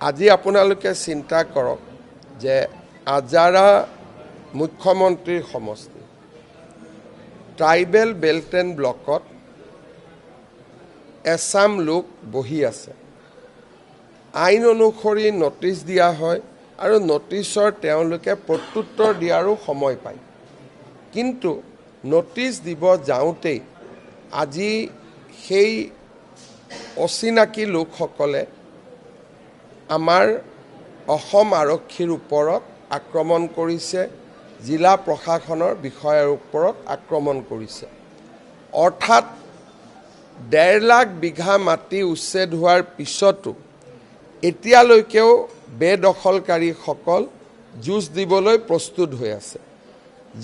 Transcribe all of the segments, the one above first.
আজি আপোনালোকে চিন্তা কৰক যে আজাৰা মুখ্যমন্ত্ৰীৰ সমষ্টি ট্ৰাইবেল বেল্ট এণ্ড ব্লকত এছাম লোক বহি আছে। আইন অনুসৰি নটিচ দিয়া হয় আৰু নটিচৰ তেওঁলোকে প্ৰত্যুত্তৰ দিয়াৰো সময় পায়, কিন্তু নটিচ দিব যাওঁতেই আজি সেই অচিনাকি লোকসকলে আমাৰ অসম আৰক্ষীৰ ওপৰত আক্ৰমণ কৰিছে, জিলা প্ৰশাসনৰ বিষয়াৰ ওপৰত আক্ৰমণ কৰিছে। অৰ্থাৎ 1.5 লাখ বিঘা মাটি উচ্ছেদ হোৱাৰ পিছতো এতিয়ালৈকেও বেদখলকাৰীসকল যুঁজ দিবলৈ প্ৰস্তুত হৈ আছে।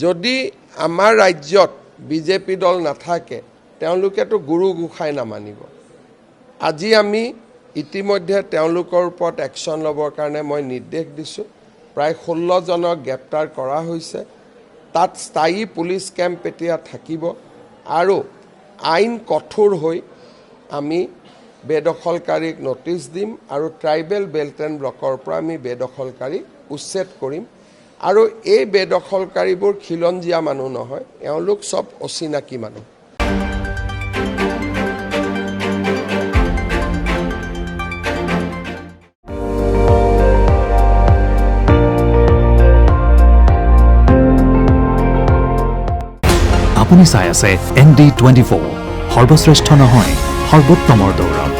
যদি আমাৰ ৰাজ্যত বিজেপি দল নাথাকে তেওঁলোকেতো গুৰু গোসাঁই নামানিব। আজি আমি ইতিমধ্যে তেওঁলোকৰ ওপৰত একশ্যন ল'বৰ কাৰণে মই নিৰ্দেশ দিছোঁ। প্ৰায় 16 জনক গ্ৰেপ্তাৰ কৰা হৈছে। তাত স্থায়ী পুলিচ কেম্প এতিয়া থাকিব আৰু আইন কঠোৰ হৈ আমি বেদখলকাৰীক নটিচ দিম আৰু ট্ৰাইবেল বেল্ট এণ্ড ব্লকৰ পৰা আমি বেদখলকাৰীক উচ্ছেদ কৰিম। আৰু এই বেদখলকাৰীবোৰ খিলঞ্জীয়া মানুহ নহয়, এওঁলোক চব অচিনাকি মানুহ। আপুনি চাই আছে ND24, সৰ্বশ্ৰেষ্ঠ নহয় সৰ্বোত্তমৰ দৌৰত।